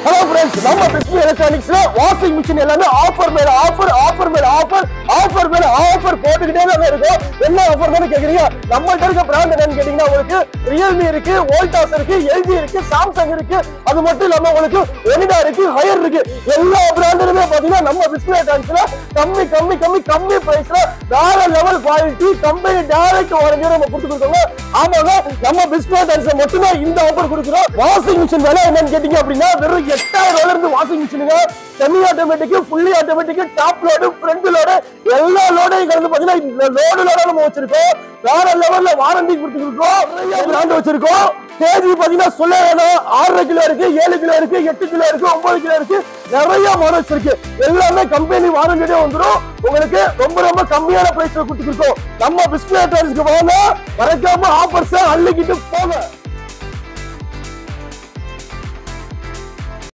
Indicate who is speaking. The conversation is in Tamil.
Speaker 1: Hello friends, நம்ம பிஸ்மி எலக்ட்ரானிக்ஸ்ல வாஷிங் மிஷின் எல்லாமே ஆஃபர் மேல ஆஃபர் போட்டுக்கிட்டே தான் இருக்கும். என்ன ஆஃபர் தானே கேக்குறீங்க? நம்மள்ட்ட இருக்க பிராண்ட் என்னன்னு கேட்டீங்கன்னா உங்களுக்கு ரியல்மி இருக்கு, வோல்டாஸ் இருக்கு, எல்ஜி இருக்கு, சாம்சங் இருக்கு. அது மட்டும் இல்லாம உங்களுக்கு ஒனிடா இருக்கு, ஹையர் இருக்கு. எல்லா பிராண்டுமே பாத்தீங்கன்னா நம்ம பிஸ்மி எலக்ட்ரானிக்ஸ்ல கம்மி பிரைஸ்ல வேற லெவல் குவாலிட்டி கம்பெனி டைரக்ட் வாரண்டியோட நம்ம கொடுத்துருக்கோம். ஆமாங்க, நம்ம பிஸ்மி எலக்ட்ரானிக்ஸ்ல மட்டும் தான் இந்த ஆஃபர் கொடுக்குறோம். வாஷிங் மிஷின் விலை என்னன்னு கேட்டீங்க அப்படின்னா வெறும் 8000 இருந்து வாஷிங் மிஷினுங்க. Semi automatic, fully automatic, top load, front load எல்லா லோடையும் கலந்து பாத்தீங்கன்னா இந்த லோட நம்ம வச்சிருக்கோம். வேற லெவல்ல வாரண்டி கொடுத்துருக்கோம். நிறைய பிராண்ட் வச்சிருக்கோம். கேஜி பாத்தீங்கன்னா சொல்ல வேணும். 6 கிலோ இருக்கு, 7 கிலோ இருக்கு, 8 கிலோ இருக்கு, 9 கிலோ இருக்கு. நிறைய மாடல்ஸ் இருக்கு. எல்லாமே கம்பெனி வாரண்டியோட வந்துடும். உங்களுக்கு ரொம்ப கம்மியான பிரைஸ்ல கொடுத்துருக்கோம். நம்ம பிஸ்மி எலக்ட்ரானிக்ஸ்க்கு வாங்க, மறக்காம ஆஃபர்ஸ் அள்ளிக்கிட்டு போங்க.